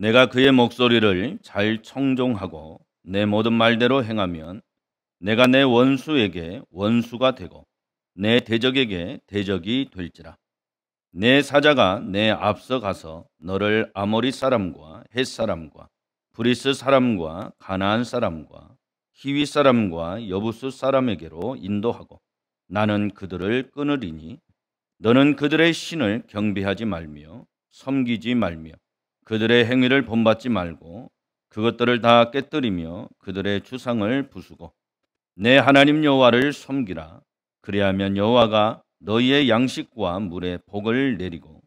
내가 그의 목소리를 잘 청종하고 내 모든 말대로 행하면 내가 내 원수에게 원수가 되고 내 대적에게 대적이 될지라. 내 사자가 내 앞서 가서 너를 아모리 사람과 헷 사람과 브리스 사람과 가나안 사람과 히위 사람과 여부스 사람에게로 인도하고 나는 그들을 끊으리니 너는 그들의 신을 경배하지 말며 섬기지 말며 그들의 행위를 본받지 말고 그것들을 다 깨뜨리며 그들의 주상을 부수고 내 하나님 여호와를 섬기라. 그리하면 여호와가 너희의 양식과 물에 복을 내리고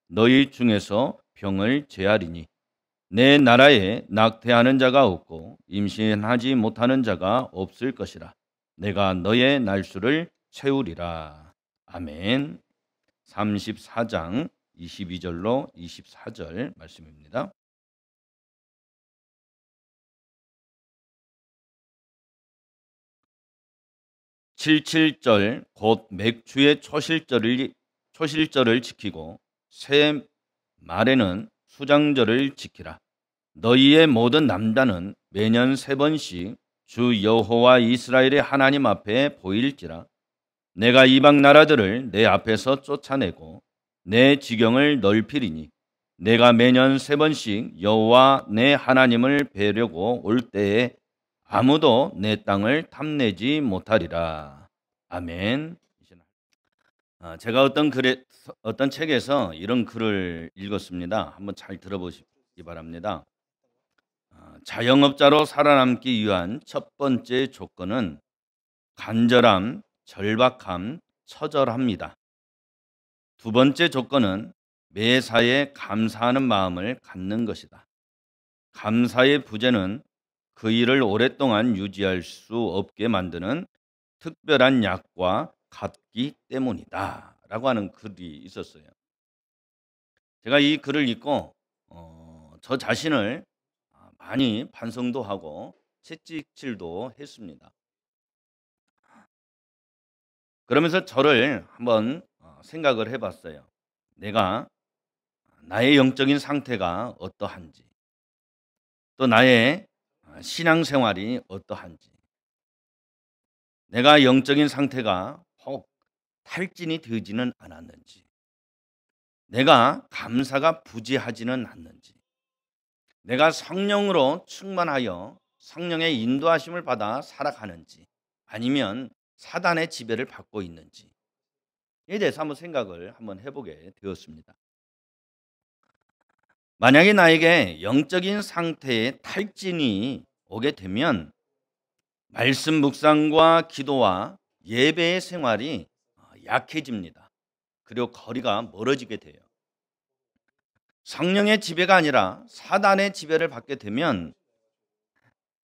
너희 중에서 병을 제하리니 내 나라에 낙태하는 자가 없고 임신하지 못하는 자가 없을 것이라. 내가 너의 날수를 채우리라. 아멘. 34장 22절로 24절 말씀입니다. 77절 곧 맥주의 초실절을 지키고 새 말에는 수장절을 지키라. 너희의 모든 남자는 매년 3번씩 주 여호와 이스라엘의 하나님 앞에 보일지라. 내가 이방 나라들을 내 앞에서 쫓아내고 내 지경을 넓히리니 내가 매년 3번씩 여호와 내 하나님을 뵈려고 올 때에 아무도 내 땅을 탐내지 못하리라. 아멘. 제가 어떤 책에서 이런 글을 읽었습니다. 한번 잘 들어보시기 바랍니다. 자영업자로 살아남기 위한 첫 번째 조건은 간절함, 절박함, 처절합니다. 두 번째 조건은 매사에 감사하는 마음을 갖는 것이다. 감사의 부재는 그 일을 오랫동안 유지할 수 없게 만드는 특별한 약과 같기 때문이다 라고 하는 글이 있었어요. 제가 이 글을 읽고 저 자신을 많이 반성도 하고 채찍질도 했습니다. 그러면서 저를 한번 생각을 해봤어요. 내가 나의 영적인 상태가 어떠한지, 또 나의 신앙생활이 어떠한지, 내가 영적인 상태가 혹 탈진이 되지는 않았는지, 내가 감사가 부재하지는 않는지, 내가 성령으로 충만하여 성령의 인도하심을 받아 살아가는지, 아니면 사단의 지배를 받고 있는지, 이에 대해서 한번 생각을 한번 해보게 되었습니다. 만약에 나에게 영적인 상태에 탈진이 오게 되면 말씀 묵상과 기도와 예배의 생활이 약해집니다. 그리고 거리가 멀어지게 돼요. 성령의 지배가 아니라 사단의 지배를 받게 되면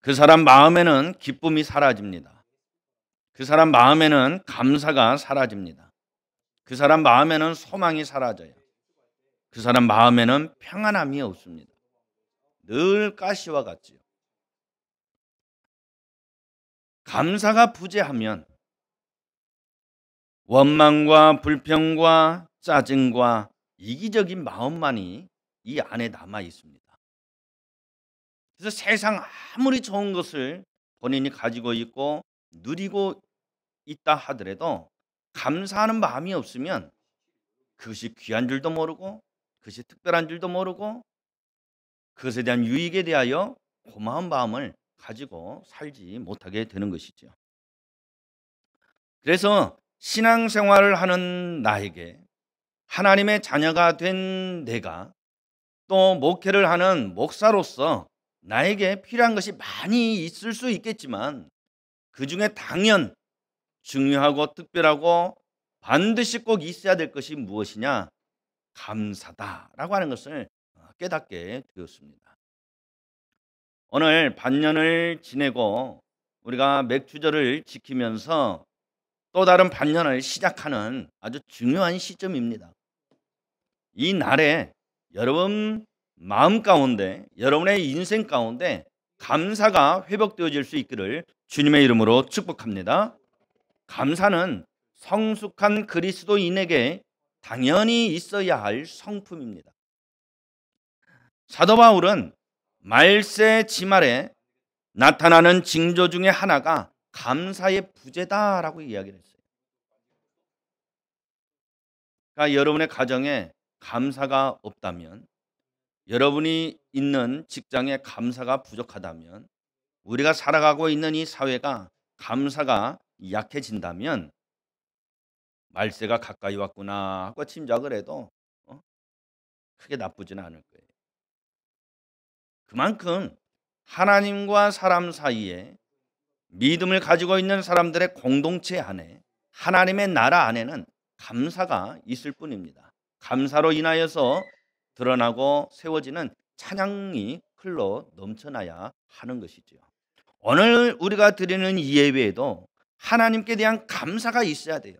그 사람 마음에는 기쁨이 사라집니다. 그 사람 마음에는 감사가 사라집니다. 그 사람 마음에는 소망이 사라져요. 그 사람 마음에는 평안함이 없습니다. 늘 가시와 같지요. 감사가 부재하면 원망과 불평과 짜증과 이기적인 마음만이 이 안에 남아 있습니다. 그래서 세상 아무리 좋은 것을 본인이 가지고 있고 누리고 있다 하더라도 감사하는 마음이 없으면 그것이 귀한 줄도 모르고 그것이 특별한 줄도 모르고 그것에 대한 유익에 대하여 고마운 마음을 가지고 살지 못하게 되는 것이죠. 그래서 신앙생활을 하는 나에게, 하나님의 자녀가 된 내가, 또 목회를 하는 목사로서 나에게 필요한 것이 많이 있을 수 있겠지만 그중에 당연 중요하고 특별하고 반드시 꼭 있어야 될 것이 무엇이냐? 감사다라고 하는 것을 깨닫게 되었습니다. 오늘 반년을 지내고 우리가 맥주절을 지키면서 또 다른 반년을 시작하는 아주 중요한 시점입니다. 이 날에 여러분 마음 가운데, 여러분의 인생 가운데 감사가 회복되어질 수 있기를 주님의 이름으로 축복합니다. 감사는 성숙한 그리스도인에게 당연히 있어야 할 성품입니다. 사도 바울은 말세 지말에 나타나는 징조 중에 하나가 감사의 부재다라고 이야기를 했어요. 그러니까 여러분의 가정에 감사가 없다면, 여러분이 있는 직장에 감사가 부족하다면, 우리가 살아가고 있는 이 사회가 감사가 약해진다면 말세가 가까이 왔구나 하고 짐작을 해도 크게 나쁘지는 않을 거예요. 그만큼 하나님과 사람 사이에 믿음을 가지고 있는 사람들의 공동체 안에, 하나님의 나라 안에는 감사가 있을 뿐입니다. 감사로 인하여서 드러나고 세워지는 찬양이 흘러 넘쳐나야 하는 것이죠. 오늘 우리가 드리는 이 예배에도 하나님께 대한 감사가 있어야 돼요.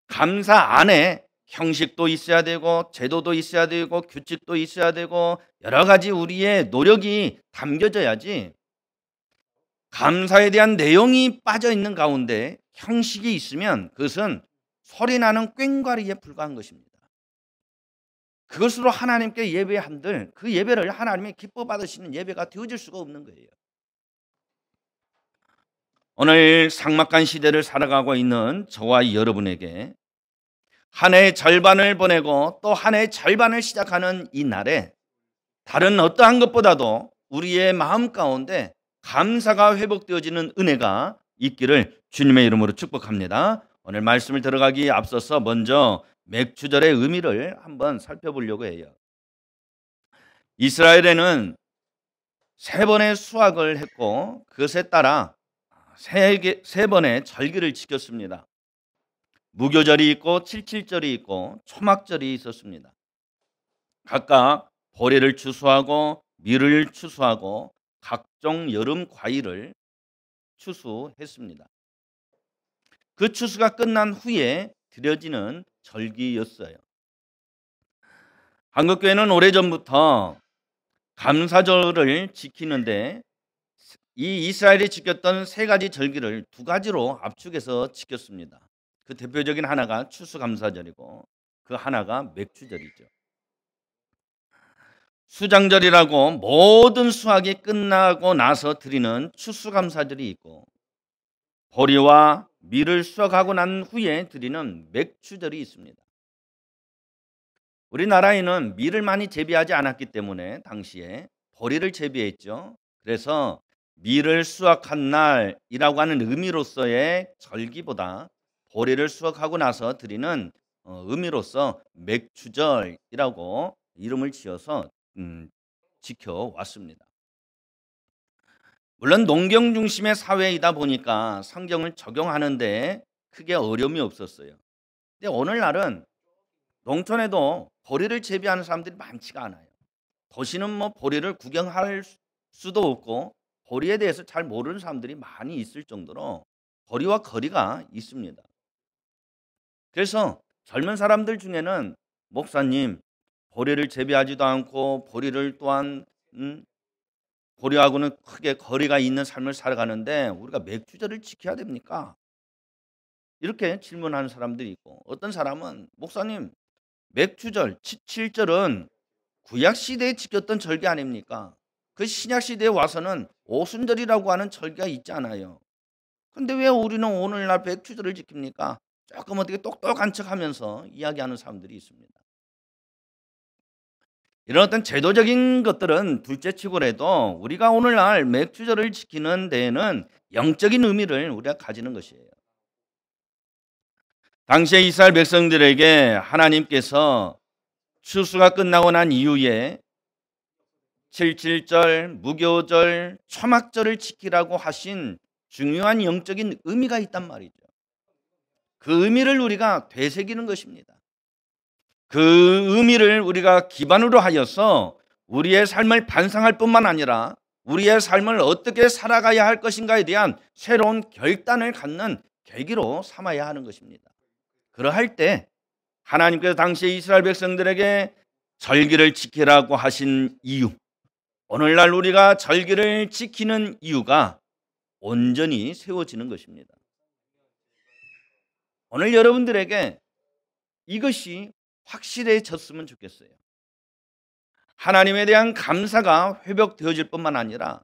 감사 안에 형식도 있어야 되고, 제도도 있어야 되고, 규칙도 있어야 되고, 여러 가지 우리의 노력이 담겨져야지, 감사에 대한 내용이 빠져 있는 가운데 형식이 있으면 그것은 소리나는 꽹과리에 불과한 것입니다. 그것으로 하나님께 예배한들 그 예배를 하나님이 기뻐 받으시는 예배가 되어질 수가 없는 거예요. 오늘 삭막한 시대를 살아가고 있는 저와 여러분에게 한 해의 절반을 보내고 또 한 해의 절반을 시작하는 이 날에 다른 어떠한 것보다도 우리의 마음 가운데 감사가 회복되어지는 은혜가 있기를 주님의 이름으로 축복합니다. 오늘 말씀을 들어가기 앞서서 먼저 맥주절의 의미를 한번 살펴보려고 해요. 이스라엘에는 3번의 수확을 했고 그것에 따라 3번의 절기를 지켰습니다. 무교절이 있고 칠칠절이 있고 초막절이 있었습니다. 각각 보리를 추수하고 밀을 추수하고 각종 여름 과일을 추수했습니다. 그 추수가 끝난 후에 드려지는 절기였어요. 한국교회는 오래전부터 감사절을 지키는데 이 이스라엘이 지켰던 3가지 절기를 2가지로 압축해서 지켰습니다. 그 대표적인 하나가 추수감사절이고 그 하나가 맥주절이죠. 수장절이라고 모든 수확이 끝나고 나서 드리는 추수감사절이 있고, 보리와 밀을 수확하고 난 후에 드리는 맥주절이 있습니다. 우리나라에는 밀을 많이 재배하지 않았기 때문에 당시에 보리를 재배했죠. 그래서 밀을 수확한 날이라고 하는 의미로서의 절기보다 보리를 수확하고 나서 드리는 의미로서 맥주절이라고 이름을 지어서 지켜왔습니다. 물론 농경 중심의 사회이다 보니까 성경을 적용하는데 크게 어려움이 없었어요. 근데 오늘날은 농촌에도 보리를 재배하는 사람들이 많지가 않아요. 도시는 뭐 보리를 구경할 수도 없고 보리에 대해서 잘 모르는 사람들이 많이 있을 정도로 보리와 거리가 있습니다. 그래서 젊은 사람들 중에는 목사님, 보리를 재배하지도 않고 보리를 또한 보리하고는 크게 거리가 있는 삶을 살아가는데 우리가 맥주절을 지켜야 됩니까? 이렇게 질문하는 사람들이 있고, 어떤 사람은 목사님, 맥주절, 칠칠절은 구약시대에 지켰던 절기 아닙니까? 그 신약시대에 와서는 오순절이라고 하는 절기가 있잖아요. 근데 왜 우리는 오늘날 맥주절을 지킵니까? 조금 어떻게 똑똑한 척하면서 이야기하는 사람들이 있습니다. 이런 어떤 제도적인 것들은 둘째치고라도 우리가 오늘날 맥주절을 지키는 데에는 영적인 의미를 우리가 가지는 것이에요. 당시에 이스라엘 백성들에게 하나님께서 추수가 끝나고 난 이후에 칠칠절, 무교절, 초막절을 지키라고 하신 중요한 영적인 의미가 있단 말이죠. 그 의미를 우리가 되새기는 것입니다. 그 의미를 우리가 기반으로 하여서 우리의 삶을 반성할 뿐만 아니라 우리의 삶을 어떻게 살아가야 할 것인가에 대한 새로운 결단을 갖는 계기로 삼아야 하는 것입니다. 그러할 때 하나님께서 당시 이스라엘 백성들에게 절기를 지키라고 하신 이유, 오늘날 우리가 절기를 지키는 이유가 온전히 세워지는 것입니다. 오늘 여러분들에게 이것이 확실해졌으면 좋겠어요. 하나님에 대한 감사가 회복되어질 뿐만 아니라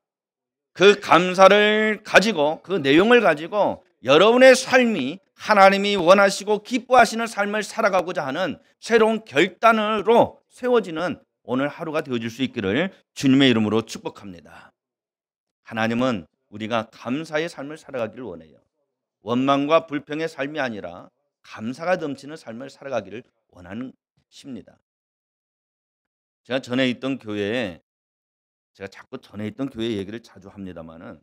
그 감사를 가지고 그 내용을 가지고 여러분의 삶이 하나님이 원하시고 기뻐하시는 삶을 살아가고자 하는 새로운 결단으로 세워지는 오늘 하루가 되어질 수 있기를 주님의 이름으로 축복합니다. 하나님은 우리가 감사의 삶을 살아가기를 원해요. 원망과 불평의 삶이 아니라 감사가 넘치는 삶을 살아가기를 원하는 십니다. 제가 자꾸 전에 있던 교회 얘기를 자주 합니다만은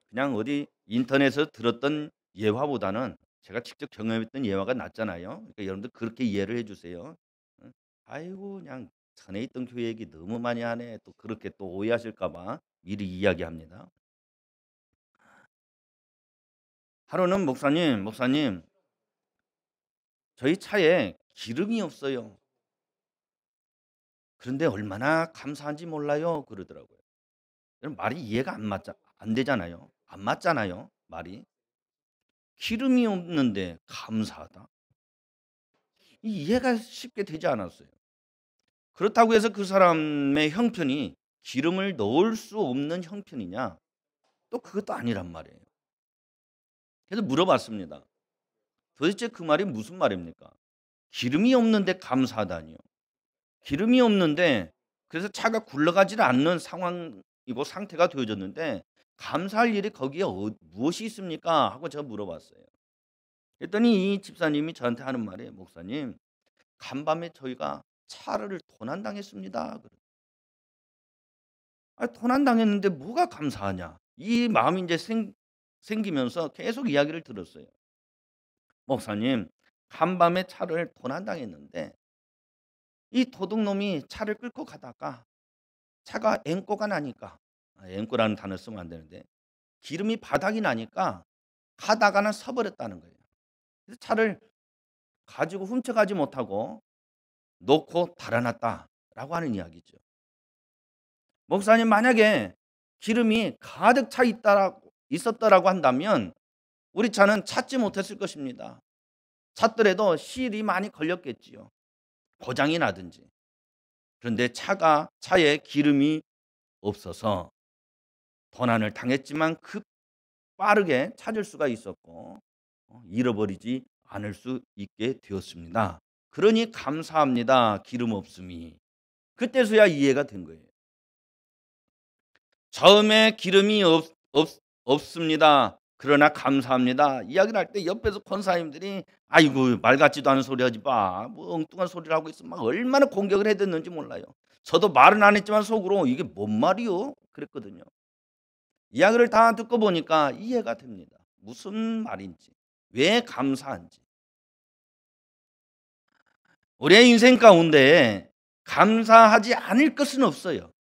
그냥 어디 인터넷에서 들었던 예화보다는 제가 직접 경험했던 예화가 낫잖아요. 그러니까 여러분들 그렇게 이해를 해주세요. 아이고 그냥 전에 있던 교회 얘기 너무 많이 하네. 또 그렇게 또 오해하실까봐 미리 이야기합니다. 하루는 목사님 저희 차에 기름이 없어요. 그런데 얼마나 감사한지 몰라요 그러더라고요. 말이 이해가 안 되잖아요. 안 맞잖아요 말이. 기름이 없는데 감사하다. 이해가 쉽게 되지 않았어요. 그렇다고 해서 그 사람의 형편이 기름을 넣을 수 없는 형편이냐? 또 그것도 아니란 말이에요. 그래서 물어봤습니다. 도대체 그 말이 무슨 말입니까? 기름이 없는데 감사하다니요. 기름이 없는데 그래서 차가 굴러가지 않는 상황이고 상태가 되어졌는데 감사할 일이 거기에 무엇이 있습니까? 하고 제가 물어봤어요. 그랬더니 이 집사님이 저한테 하는 말이 목사님 간밤에 저희가 차를 도난당했습니다. 도난당했는데 뭐가 감사하냐? 이 마음이 이제 생기면서 계속 이야기를 들었어요. 목사님 간밤에 차를 도난당했는데 이 도둑놈이 차를 끌고 가다가 차가 앵꼬가 나니까 앵꼬라는 단어 쓰면 안 되는데 기름이 바닥이 나니까 가다가는 서버렸다는 거예요. 그래서 차를 가지고 훔쳐가지 못하고 놓고 달아났다라고 하는 이야기죠. 목사님 만약에 기름이 가득 차 있었다라고 한다면 우리 차는 찾지 못했을 것입니다. 찾더라도 시일이 많이 걸렸겠지요. 고장이 나든지. 그런데 차에 기름이 없어서 도난을 당했지만 빠르게 찾을 수가 있었고 잃어버리지 않을 수 있게 되었습니다. 그러니 감사합니다. 기름 없음이. 그때서야 이해가 된 거예요. 처음에 기름이 없습니다. 그러나 감사합니다. 이야기를 할 때 옆에서 권사님들이 아이고 말 같지도 않은 소리 하지 마. 뭐 엉뚱한 소리를 하고 있으면 막 얼마나 공격을 해댔는지 몰라요. 저도 말은 안 했지만 속으로 이게 뭔 말이요? 그랬거든요. 이야기를 다 듣고 보니까 이해가 됩니다. 무슨 말인지, 왜 감사한지. 우리의 인생 가운데 감사하지 않을 것은 없어요.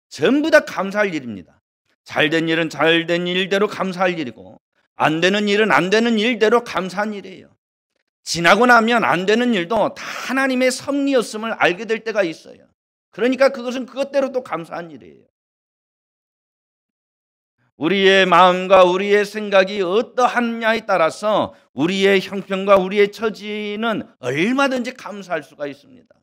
전부 다 감사할 일입니다. 잘된 일은 잘된 일대로 감사할 일이고 안 되는 일은 안 되는 일대로 감사한 일이에요. 지나고 나면 안 되는 일도 다 하나님의 섭리였음을 알게 될 때가 있어요. 그러니까 그것은 그것대로 또 감사한 일이에요. 우리의 마음과 우리의 생각이 어떠하냐에 따라서 우리의 형편과 우리의 처지는 얼마든지 감사할 수가 있습니다.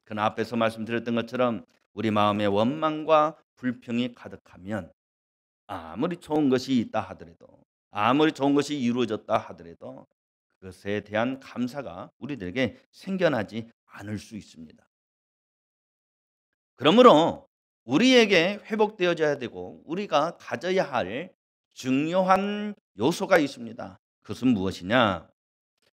그러나 앞에서 말씀드렸던 것처럼 우리 마음에 원망과 불평이 가득하면 아무리 좋은 것이 있다 하더라도 아무리 좋은 것이 이루어졌다 하더라도 그것에 대한 감사가 우리들에게 생겨나지 않을 수 있습니다. 그러므로 우리에게 회복되어져야 되고 우리가 가져야 할 중요한 요소가 있습니다. 그것은 무엇이냐?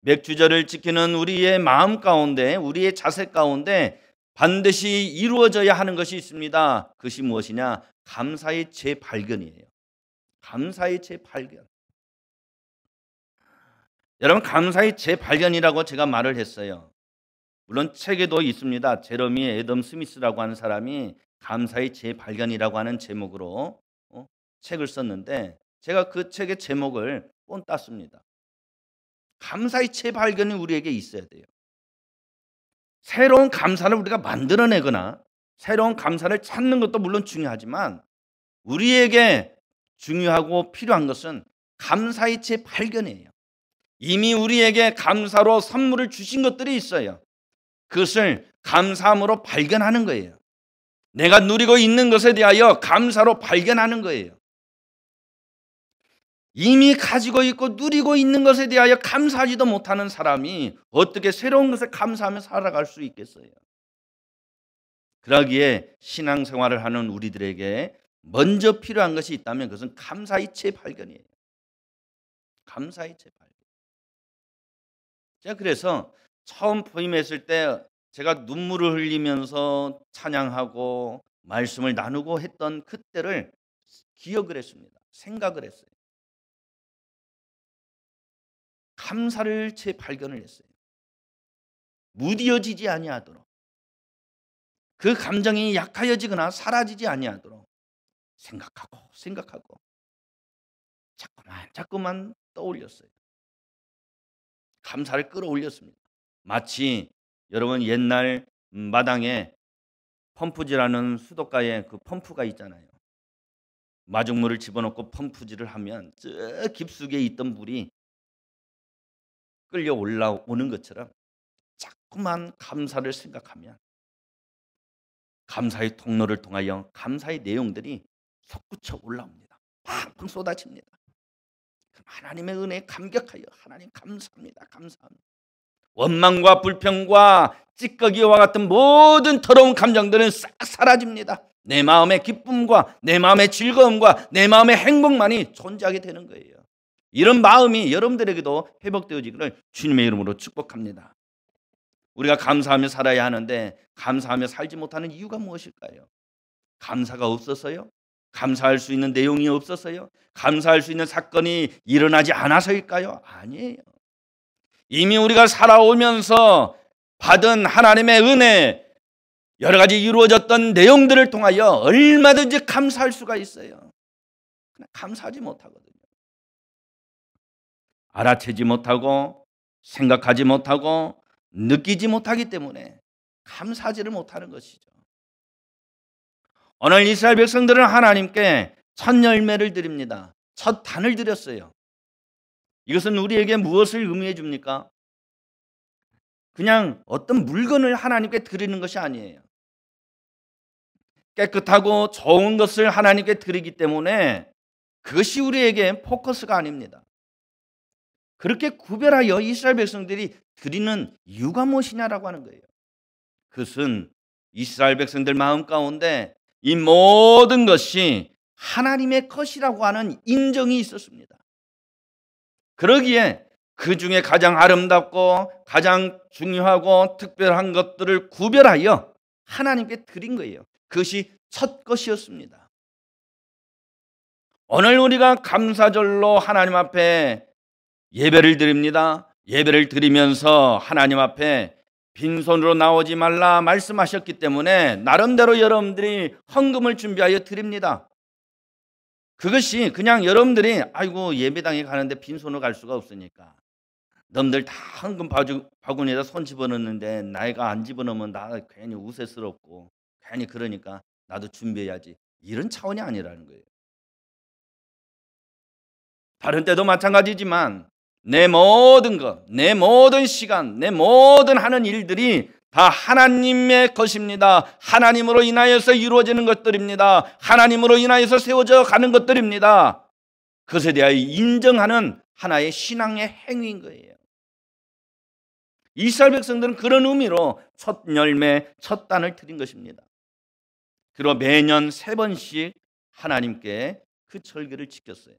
맥주절을 지키는 우리의 마음 가운데 우리의 자세 가운데 반드시 이루어져야 하는 것이 있습니다. 그것이 무엇이냐? 감사의 재발견이에요. 감사의 재발견. 여러분 감사의 재발견이라고 제가 말을 했어요. 물론 책에도 있습니다. 제러미 애덤 스미스라고 하는 사람이 감사의 재발견이라고 하는 제목으로 책을 썼는데 제가 그 책의 제목을 땄습니다. 감사의 재발견이 우리에게 있어야 돼요. 새로운 감사를 우리가 만들어내거나 새로운 감사를 찾는 것도 물론 중요하지만 우리에게 중요하고 필요한 것은 감사의 재발견이에요. 이미 우리에게 감사로 선물을 주신 것들이 있어요. 그것을 감사함으로 발견하는 거예요. 내가 누리고 있는 것에 대하여 감사로 발견하는 거예요. 이미 가지고 있고 누리고 있는 것에 대하여 감사하지도 못하는 사람이 어떻게 새로운 것에 감사하며 살아갈 수 있겠어요? 그러기에 신앙생활을 하는 우리들에게 먼저 필요한 것이 있다면 그것은 감사의 재발견이에요. 감사의 재발견. 제가 그래서 처음 부임했을 때 제가 눈물을 흘리면서 찬양하고 말씀을 나누고 했던 그때를 기억을 했습니다. 생각을 했어요. 감사를 재발견을 했어요. 무디어지지 아니하도록, 그 감정이 약하여지거나 사라지지 아니하도록 생각하고 자꾸만 떠올렸어요. 감사를 끌어올렸습니다. 마치 여러분 옛날 마당에 펌프질하는 수도가에 그 펌프가 있잖아요. 마중물을 집어넣고 펌프질을 하면 저 깊숙이 있던 물이 끌려 올라오는 것처럼 자꾸만 감사를 생각하면 감사의 통로를 통하여 감사의 내용들이 솟구쳐 올라옵니다. 팡팡 쏟아집니다. 하나님의 은혜에 감격하여 하나님 감사합니다. 감사합니다. 원망과 불평과 찌꺼기와 같은 모든 더러운 감정들은 싹 사라집니다. 내 마음의 기쁨과 내 마음의 즐거움과 내 마음의 행복만이 존재하게 되는 거예요. 이런 마음이 여러분들에게도 회복되어지기를 주님의 이름으로 축복합니다. 우리가 감사하며 살아야 하는데 감사하며 살지 못하는 이유가 무엇일까요? 감사가 없어서요? 감사할 수 있는 내용이 없어서요? 감사할 수 있는 사건이 일어나지 않아서일까요? 아니에요. 이미 우리가 살아오면서 받은 하나님의 은혜, 여러 가지 이루어졌던 내용들을 통하여 얼마든지 감사할 수가 있어요. 그냥 감사하지 못하거든요. 알아채지 못하고 생각하지 못하고 느끼지 못하기 때문에 감사하지를 못하는 것이죠. 오늘 이스라엘 백성들은 하나님께 첫 열매를 드립니다. 첫 단을 드렸어요. 이것은 우리에게 무엇을 의미해 줍니까? 그냥 어떤 물건을 하나님께 드리는 것이 아니에요. 깨끗하고 좋은 것을 하나님께 드리기 때문에 그것이 우리에게 포커스가 아닙니다. 그렇게 구별하여 이스라엘 백성들이 드리는 이유가 무엇이냐라고 하는 거예요. 그것은 이스라엘 백성들 마음 가운데 이 모든 것이 하나님의 것이라고 하는 인정이 있었습니다. 그러기에 그 중에 가장 아름답고 가장 중요하고 특별한 것들을 구별하여 하나님께 드린 거예요. 그것이 첫 것이었습니다. 오늘 우리가 감사절로 하나님 앞에 예배를 드립니다. 예배를 드리면서 하나님 앞에 빈손으로 나오지 말라 말씀하셨기 때문에 나름대로 여러분들이 헌금을 준비하여 드립니다. 그것이 그냥 여러분들이 아이고 예배당에 가는데 빈손으로 갈 수가 없으니까 너희들 다 헌금 바구니에다 손 집어넣는데 나이가 안 집어넣으면 나 괜히 우세스럽고 괜히 그러니까 나도 준비해야지, 이런 차원이 아니라는 거예요. 다른 때도 마찬가지지만 내 모든 것, 내 모든 시간, 내 모든 하는 일들이 다 하나님의 것입니다. 하나님으로 인하여서 이루어지는 것들입니다. 하나님으로 인하여서 세워져 가는 것들입니다. 그것에 대하여 인정하는 하나의 신앙의 행위인 거예요. 이스라엘 백성들은 그런 의미로 첫 열매, 첫 단을 드린 것입니다. 그리고 매년 3번씩 하나님께 그 절기를 지켰어요.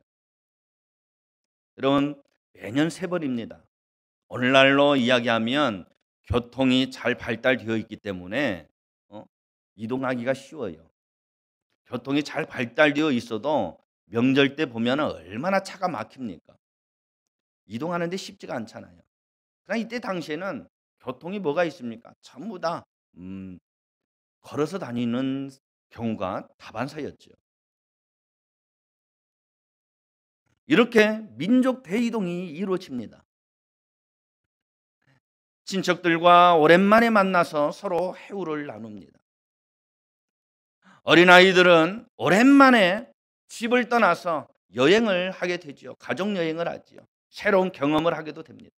여러분, 매년 3번입니다. 오늘날로 이야기하면 교통이 잘 발달되어 있기 때문에 이동하기가 쉬워요. 교통이 잘 발달되어 있어도 명절 때 보면 얼마나 차가 막힙니까? 이동하는데 쉽지가 않잖아요. 그러나 이때 당시에는 교통이 뭐가 있습니까? 전부 다 걸어서 다니는 경우가 다반사였죠. 이렇게 민족 대이동이 이루어집니다. 친척들과 오랜만에 만나서 서로 해우를 나눕니다. 어린아이들은 오랜만에 집을 떠나서 여행을 하게 되죠. 가족여행을 하지요. 새로운 경험을 하게도 됩니다.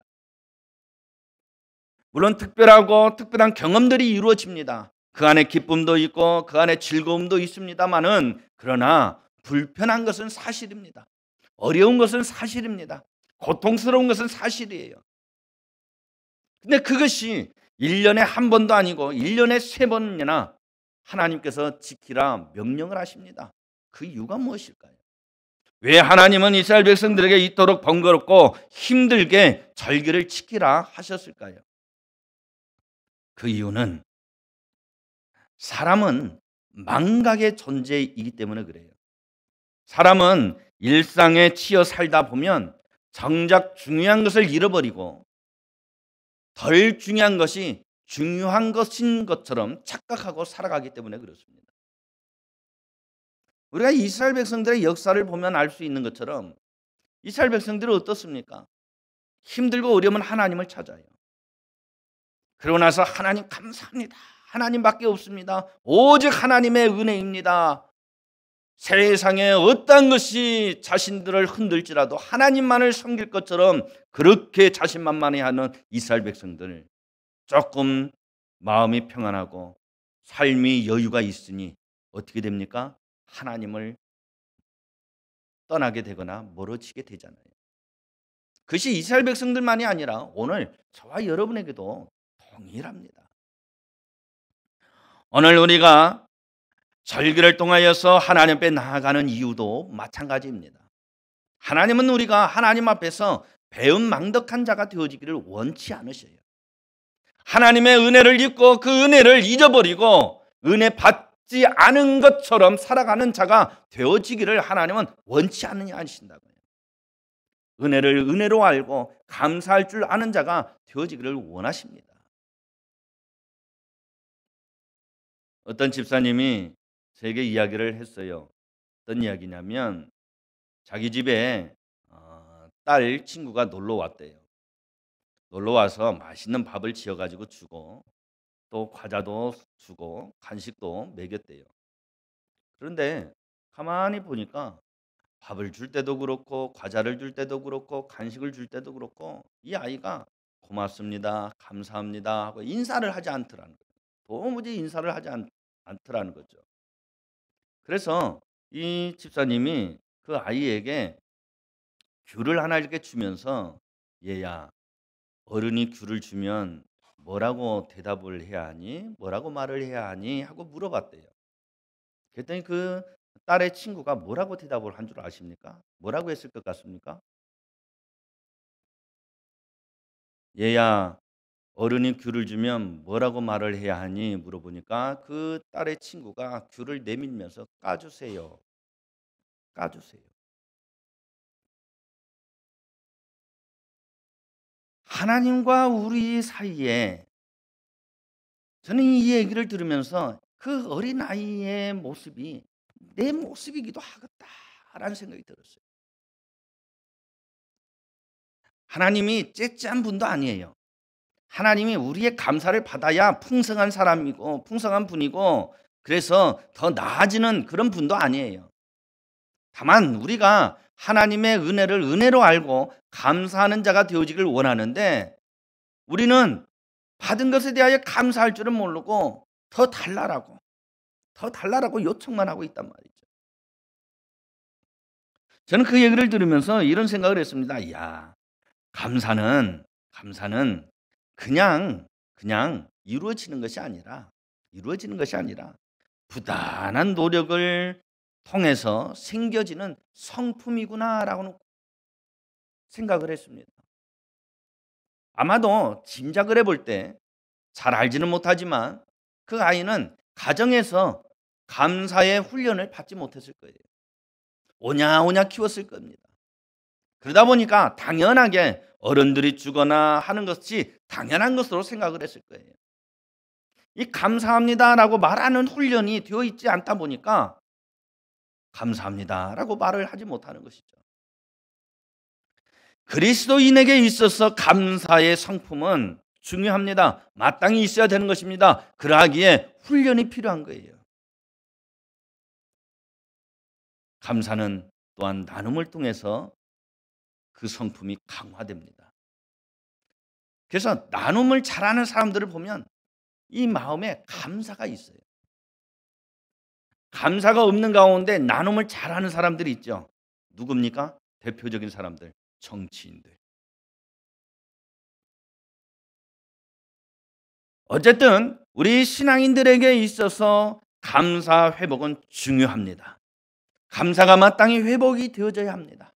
물론 특별하고 특별한 경험들이 이루어집니다. 그 안에 기쁨도 있고 그 안에 즐거움도 있습니다만은, 그러나 불편한 것은 사실입니다. 어려운 것은 사실입니다. 고통스러운 것은 사실이에요. 근데 그것이 1년에 한 번도 아니고 1년에 3번이나 하나님께서 지키라 명령을 하십니다. 그 이유가 무엇일까요? 왜 하나님은 이스라엘 백성들에게 이토록 번거롭고 힘들게 절기를 지키라 하셨을까요? 그 이유는 사람은 망각의 존재이기 때문에 그래요. 사람은 일상에 치여 살다 보면 정작 중요한 것을 잃어버리고 덜 중요한 것이 중요한 것인 것처럼 착각하고 살아가기 때문에 그렇습니다. 우리가 이스라엘 백성들의 역사를 보면 알 수 있는 것처럼 이스라엘 백성들은 어떻습니까? 힘들고 어려우면 하나님을 찾아요. 그러고 나서 하나님 감사합니다. 하나님밖에 없습니다. 오직 하나님의 은혜입니다. 세상에 어떤 것이 자신들을 흔들지라도 하나님만을 섬길 것처럼 그렇게 자신만만해하는 이스라엘 백성들, 조금 마음이 평안하고 삶이 여유가 있으니 어떻게 됩니까? 하나님을 떠나게 되거나 멀어지게 되잖아요. 그것이 이스라엘 백성들만이 아니라 오늘 저와 여러분에게도 동일합니다. 오늘 우리가 절기를 통하여서 하나님 앞에 나아가는 이유도 마찬가지입니다. 하나님은 우리가 하나님 앞에서 배은망덕한 자가 되어지기를 원치 않으셔요. 하나님의 은혜를 잊고 그 은혜를 잊어버리고 은혜 받지 않은 것처럼 살아가는 자가 되어지기를 하나님은 원치 않으신다고요. 은혜를 은혜로 알고 감사할 줄 아는 자가 되어지기를 원하십니다. 어떤 집사님이 저에게 이야기를 했어요. 어떤 이야기냐면 자기 집에 딸 친구가 놀러 왔대요. 놀러 와서 맛있는 밥을 지어가지고 주고 또 과자도 주고 간식도 먹였대요. 그런데 가만히 보니까 밥을 줄 때도 그렇고 과자를 줄 때도 그렇고 간식을 줄 때도 그렇고 이 아이가 고맙습니다, 감사합니다 하고 인사를 하지 않더라는 거예요. 도무지 인사를 하지 않더라는 거죠. 그래서 이 집사님이 그 아이에게 귤을 하나 이렇게 주면서, 얘야, 어른이 귤을 주면 뭐라고 대답을 해야 하니? 뭐라고 말을 해야 하니? 하고 물어봤대요. 그랬더니 그 딸의 친구가 뭐라고 대답을 한 줄 아십니까? 뭐라고 했을 것 같습니까? 얘야, 어른이 귤을 주면 뭐라고 말을 해야 하니? 물어보니까 그 딸의 친구가 귤을 내밀면서 까주세요. 까주세요. 하나님과 우리 사이에, 저는 이 얘기를 들으면서 그 어린아이의 모습이 내 모습이기도 하겠다라는 생각이 들었어요. 하나님이 째째한 분도 아니에요. 하나님이 우리의 감사를 받아야 풍성한 사람이고 풍성한 분이고 그래서 더 나아지는 그런 분도 아니에요. 다만 우리가 하나님의 은혜를 은혜로 알고 감사하는 자가 되어지길 원하는데, 우리는 받은 것에 대하여 감사할 줄은 모르고 더 달라라고 요청만 하고 있단 말이죠. 저는 그 얘기를 들으면서 이런 생각을 했습니다. 야, 감사는 그냥 이루어지는 것이 아니라 부단한 노력을 통해서 생겨지는 성품이구나라고 생각을 했습니다. 아마도 짐작을 해볼 때 잘 알지는 못하지만 그 아이는 가정에서 감사의 훈련을 받지 못했을 거예요. 오냐오냐 키웠을 겁니다. 그러다 보니까 당연하게 어른들이 주거나 하는 것이 당연한 것으로 생각을 했을 거예요. 이 감사합니다라고 말하는 훈련이 되어 있지 않다 보니까 감사합니다라고 말을 하지 못하는 것이죠. 그리스도인에게 있어서 감사의 성품은 중요합니다. 마땅히 있어야 되는 것입니다. 그러하기에 훈련이 필요한 거예요. 감사는 또한 나눔을 통해서 그 성품이 강화됩니다. 그래서 나눔을 잘하는 사람들을 보면 이 마음에 감사가 있어요. 감사가 없는 가운데 나눔을 잘하는 사람들이 있죠. 누굽니까? 대표적인 사람들, 정치인들. 어쨌든 우리 신앙인들에게 있어서 감사 회복은 중요합니다. 감사가 마땅히 회복이 되어져야 합니다.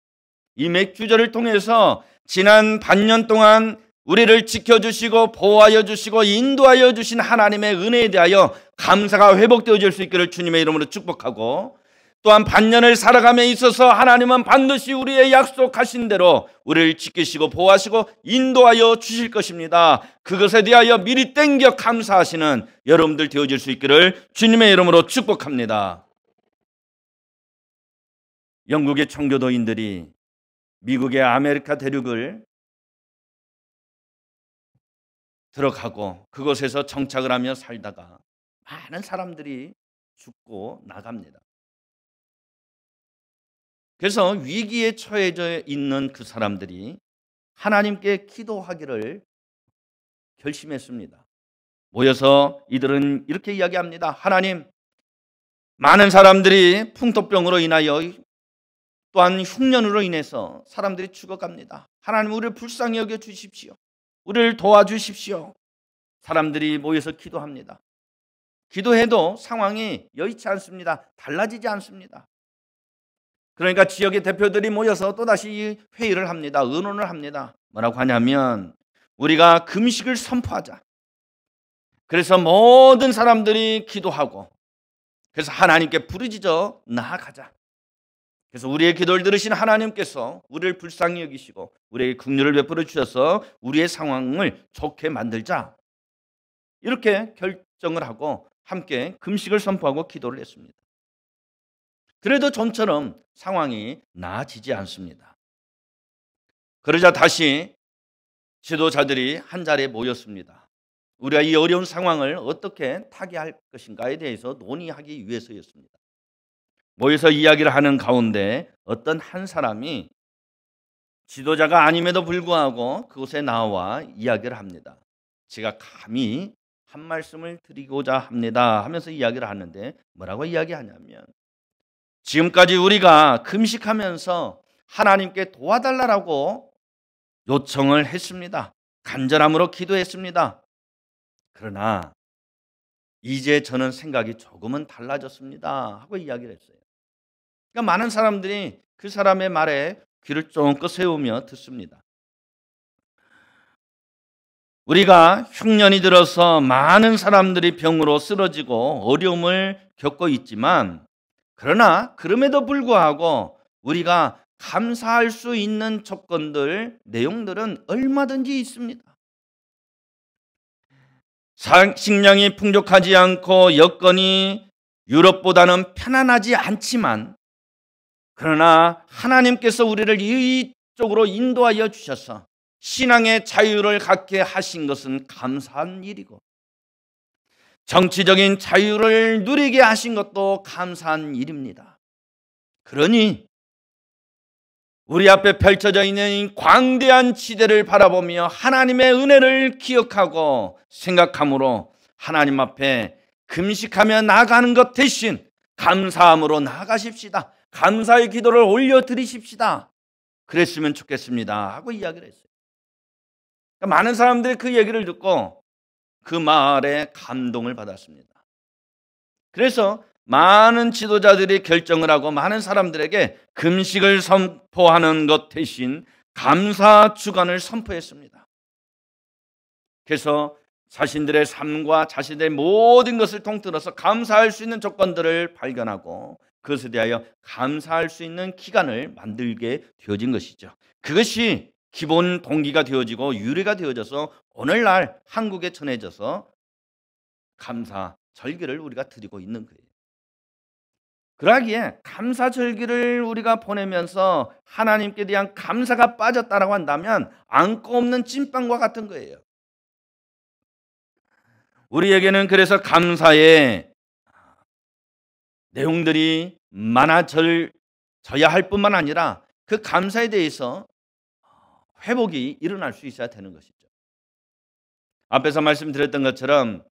이 맥주절을 통해서 지난 반년 동안 우리를 지켜주시고 보호하여 주시고 인도하여 주신 하나님의 은혜에 대하여 감사가 회복되어질 수 있기를 주님의 이름으로 축복하고, 또한 반년을 살아감에 있어서 하나님은 반드시 우리의 약속하신 대로 우리를 지키시고 보호하시고 인도하여 주실 것입니다. 그것에 대하여 미리 땡겨 감사하시는 여러분들 되어질 수 있기를 주님의 이름으로 축복합니다. 영국의 청교도인들이 미국의 아메리카 대륙을 들어가고 그곳에서 정착을 하며 살다가 많은 사람들이 죽고 나갑니다. 그래서 위기에 처해져 있는 그 사람들이 하나님께 기도하기를 결심했습니다. 모여서 이들은 이렇게 이야기합니다. 하나님, 많은 사람들이 풍토병으로 인하여 또한 흉년으로 인해서 사람들이 죽어갑니다. 하나님, 우리를 불쌍히 여겨 주십시오. 우리를 도와주십시오. 사람들이 모여서 기도합니다. 기도해도 상황이 여의치 않습니다. 달라지지 않습니다. 그러니까 지역의 대표들이 모여서 또다시 회의를 합니다. 의논을 합니다. 뭐라고 하냐면 우리가 금식을 선포하자. 그래서 모든 사람들이 기도하고 그래서 하나님께 부르짖어 나아가자. 그래서 우리의 기도를 들으신 하나님께서 우리를 불쌍히 여기시고 우리에게 긍휼을 베풀어 주셔서 우리의 상황을 좋게 만들자. 이렇게 결정을 하고 함께 금식을 선포하고 기도를 했습니다. 그래도 좀처럼 상황이 나아지지 않습니다. 그러자 다시 지도자들이 한자리에 모였습니다. 우리가 이 어려운 상황을 어떻게 타개할 것인가에 대해서 논의하기 위해서였습니다. 모여서 이야기를 하는 가운데 어떤 한 사람이 지도자가 아님에도 불구하고 그곳에 나와 이야기를 합니다. 제가 감히 한 말씀을 드리고자 합니다 하면서 이야기를 하는데 뭐라고 이야기하냐면 지금까지 우리가 금식하면서 하나님께 도와달라고 요청을 했습니다. 간절함으로 기도했습니다. 그러나 이제 저는 생각이 조금은 달라졌습니다 하고 이야기를 했어요. 그러니까 많은 사람들이 그 사람의 말에 귀를 쫑긋 세우며 듣습니다. 우리가 흉년이 들어서 많은 사람들이 병으로 쓰러지고 어려움을 겪고 있지만 그러나 그럼에도 불구하고 우리가 감사할 수 있는 조건들, 내용들은 얼마든지 있습니다. 식량이 풍족하지 않고 여건이 유럽보다는 편안하지 않지만 그러나 하나님께서 우리를 이쪽으로 인도하여 주셔서 신앙의 자유를 갖게 하신 것은 감사한 일이고 정치적인 자유를 누리게 하신 것도 감사한 일입니다. 그러니 우리 앞에 펼쳐져 있는 이 광대한 지대를 바라보며 하나님의 은혜를 기억하고 생각함으로 하나님 앞에 금식하며 나아가는 것 대신 감사함으로 나아가십시다. 감사의 기도를 올려드리십시다. 그랬으면 좋겠습니다 하고 이야기를 했어요. 그러니까 많은 사람들이 그 얘기를 듣고 그 말에 감동을 받았습니다. 그래서 많은 지도자들이 결정을 하고 많은 사람들에게 금식을 선포하는 것 대신 감사 주간을 선포했습니다. 그래서 자신들의 삶과 자신들의 모든 것을 통틀어서 감사할 수 있는 조건들을 발견하고 그것에 대하여 감사할 수 있는 기간을 만들게 되어진 것이죠. 그것이 기본 동기가 되어지고 유래가 되어져서 오늘날 한국에 전해져서 감사 절기를 우리가 드리고 있는 거예요. 그러기에 감사 절기를 우리가 보내면서 하나님께 대한 감사가 빠졌다라고 한다면 안고 없는 찐빵과 같은 거예요. 우리에게는 그래서 감사의 내용들이 많아져야 할 뿐만 아니라 그 감사에 대해서 회복이 일어날 수 있어야 되는 것이죠. 앞에서 말씀드렸던 것처럼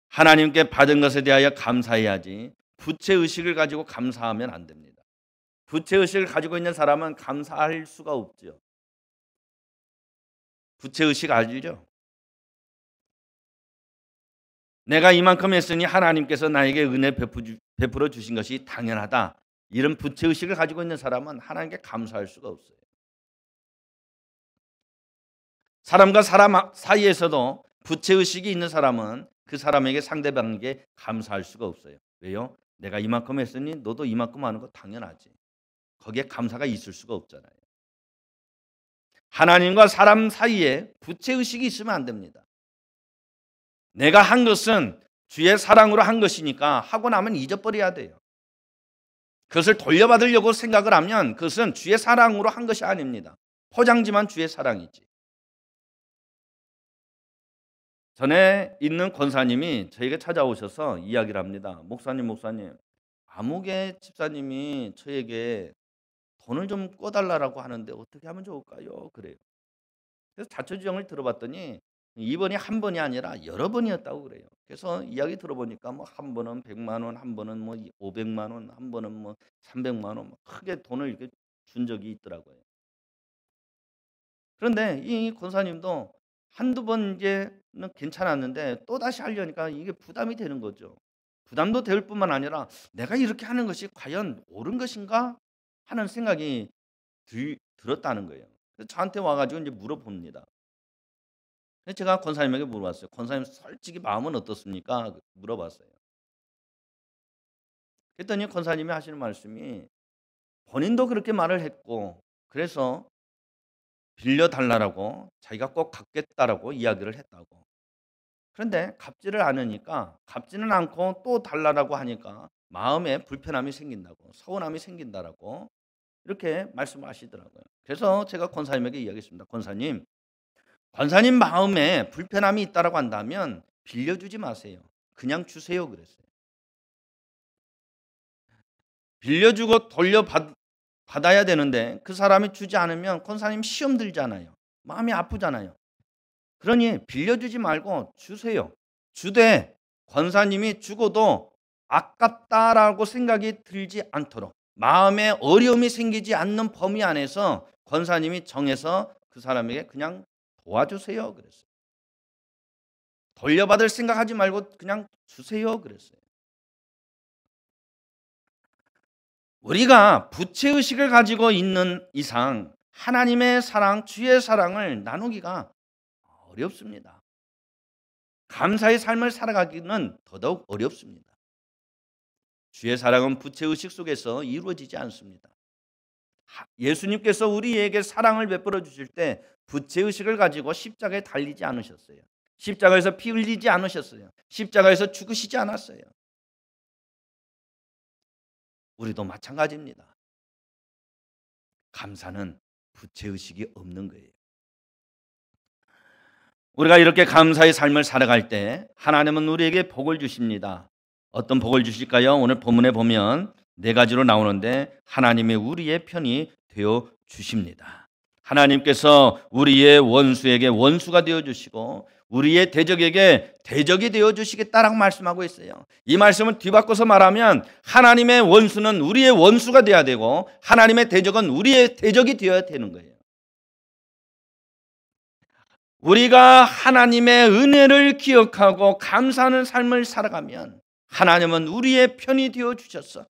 하나님께 받은 것에 대하여 감사해야지 부채의식을 가지고 감사하면 안 됩니다. 부채의식을 가지고 있는 사람은 감사할 수가 없죠. 부채의식 알죠? 내가 이만큼 했으니 하나님께서 나에게 은혜 베풀어 주신 것이 당연하다. 이런 부채의식을 가지고 있는 사람은 하나님께 감사할 수가 없어요. 사람과 사람 사이에서도 부채의식이 있는 사람은 그 사람에게 상대방에게 감사할 수가 없어요. 왜요? 내가 이만큼 했으니 너도 이만큼 하는 거 당연하지. 거기에 감사가 있을 수가 없잖아요. 하나님과 사람 사이에 부채의식이 있으면 안 됩니다. 내가 한 것은 주의 사랑으로 한 것이니까 하고 나면 잊어버려야 돼요. 그것을 돌려받으려고 생각을 하면 그것은 주의 사랑으로 한 것이 아닙니다. 포장지만 주의 사랑이지. 전에 있는 권사님이 저에게 찾아오셔서 이야기를 합니다. 목사님, 아무개 집사님이 저에게 돈을 좀 꿔달라고 하는데 어떻게 하면 좋을까요? 그래요. 그래서 자초지종을 들어봤더니 이번이 한 번이 아니라 여러 번이었다고 그래요. 그래서 이야기 들어보니까 뭐 한 번은 100만 원, 한 번은 뭐 500만 원, 한 번은 뭐 300만 원, 크게 돈을 이렇게 준 적이 있더라고요. 그런데 이 권사님도 한두 번 이제는 괜찮았는데 또다시 하려니까 이게 부담이 되는 거죠. 부담도 될 뿐만 아니라 내가 이렇게 하는 것이 과연 옳은 것인가 하는 생각이 들었다는 거예요. 그래서 저한테 와가지고 이제 물어봅니다. 그래서 제가 권사님에게 물어봤어요. 권사님 솔직히 마음은 어떻습니까? 물어봤어요. 그랬더니 권사님이 하시는 말씀이 본인도 그렇게 말을 했고 그래서 빌려달라고 자기가 꼭 갚겠다라고 이야기를 했다고. 그런데 갚지를 않으니까 갚지는 않고 또 달라고 하니까 마음에 불편함이 생긴다고 서운함이 생긴다라고 이렇게 말씀하시더라고요. 그래서 제가 권사님에게 이야기했습니다. 권사님 마음에 불편함이 있다라고 한다면 빌려주지 마세요. 그냥 주세요 그랬어요. 빌려주고 받아야 되는데 그 사람이 주지 않으면 권사님 시험 들잖아요. 마음이 아프잖아요. 그러니 빌려주지 말고 주세요. 주되 권사님이 주고도 아깝다라고 생각이 들지 않도록 마음에 어려움이 생기지 않는 범위 안에서 권사님이 정해서 그 사람에게 그냥 도와주세요 그랬어요. 돌려받을 생각하지 말고 그냥 주세요 그랬어요. 우리가 부채의식을 가지고 있는 이상 하나님의 사랑, 주의 사랑을 나누기가 어렵습니다. 감사의 삶을 살아가기는 더더욱 어렵습니다. 주의 사랑은 부채의식 속에서 이루어지지 않습니다. 예수님께서 우리에게 사랑을 베풀어 주실 때 부채의식을 가지고 십자가에 달리지 않으셨어요. 십자가에서 피 흘리지 않으셨어요. 십자가에서 죽으시지 않았어요. 우리도 마찬가지입니다. 감사는 부채의식이 없는 거예요. 우리가 이렇게 감사의 삶을 살아갈 때 하나님은 우리에게 복을 주십니다. 어떤 복을 주실까요? 오늘 본문에 보면 4가지로 나오는데 하나님이 우리의 편이 되어 주십니다. 하나님께서 우리의 원수에게 원수가 되어 주시고 우리의 대적에게 대적이 되어 주시겠다라고 말씀하고 있어요. 이 말씀을 뒤바꿔서 말하면 하나님의 원수는 우리의 원수가 되어야 되고 하나님의 대적은 우리의 대적이 되어야 되는 거예요. 우리가 하나님의 은혜를 기억하고 감사하는 삶을 살아가면 하나님은 우리의 편이 되어 주셨어.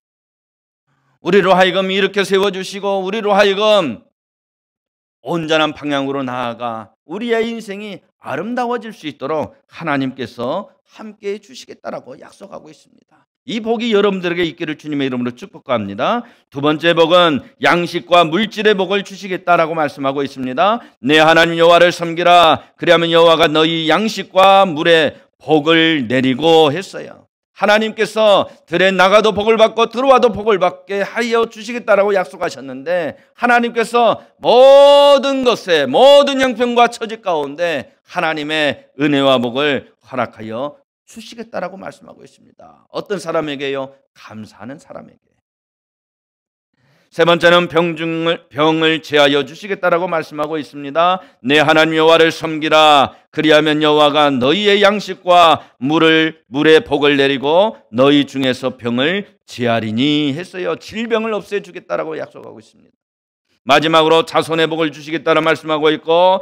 우리로 하여금 이렇게 세워주시고 우리로 하여금 온전한 방향으로 나아가 우리의 인생이 아름다워질 수 있도록 하나님께서 함께해 주시겠다라고 약속하고 있습니다. 이 복이 여러분들에게 있기를 주님의 이름으로 축복합니다. 2번째 복은 양식과 물질의 복을 주시겠다라고 말씀하고 있습니다. 내 하나님 여호와를 섬기라. 그리하면 여호와가 너희 양식과 물의 복을 내리고 했어요. 하나님께서 들에 나가도 복을 받고 들어와도 복을 받게 하여 주시겠다라고 약속하셨는데 하나님께서 모든 것에 모든 형편과 처지 가운데 하나님의 은혜와 복을 허락하여 주시겠다라고 말씀하고 있습니다. 어떤 사람에게요? 감사하는 사람에게. 세 번째는 병을 제하여 주시겠다라고 말씀하고 있습니다. 내 하나님 여호와를 섬기라. 그리하면 여호와가 너희의 양식과 물에 복을 내리고 너희 중에서 병을 제하리니 했어요. 질병을 없애주겠다라고 약속하고 있습니다. 마지막으로 자손의 복을 주시겠다라고 말씀하고 있고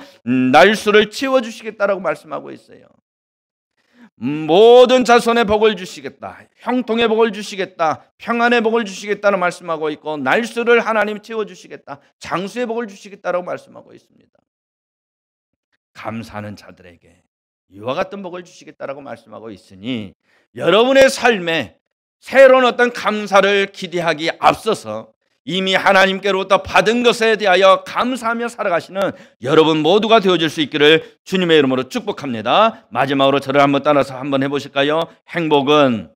날수를 채워주시겠다라고 말씀하고 있어요. 모든 자손의 복을 주시겠다, 형통의 복을 주시겠다, 평안의 복을 주시겠다는 말씀하고 있고 날수를 하나님 채워주시겠다, 장수의 복을 주시겠다라고 말씀하고 있습니다. 감사하는 자들에게 이와 같은 복을 주시겠다라고 말씀하고 있으니 여러분의 삶에 새로운 어떤 감사를 기대하기 앞서서 이미 하나님께로부터 받은 것에 대하여 감사하며 살아가시는 여러분 모두가 되어질 수 있기를 주님의 이름으로 축복합니다. 마지막으로 저를 한번 따라서 한번 해보실까요? 행복은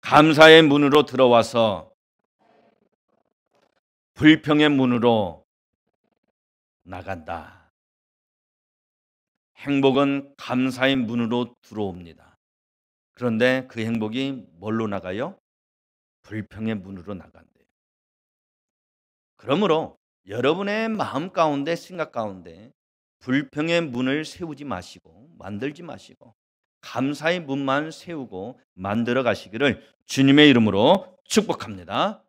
감사의 문으로 들어와서 불평의 문으로 나간다. 행복은 감사의 문으로 들어옵니다. 그런데 그 행복이 뭘로 나가요? 불평의 문으로 나간대요. 그러므로 여러분의 마음 가운데, 생각 가운데 불평의 문을 세우지 마시고 만들지 마시고 감사의 문만 세우고 만들어 가시기를 주님의 이름으로 축복합니다.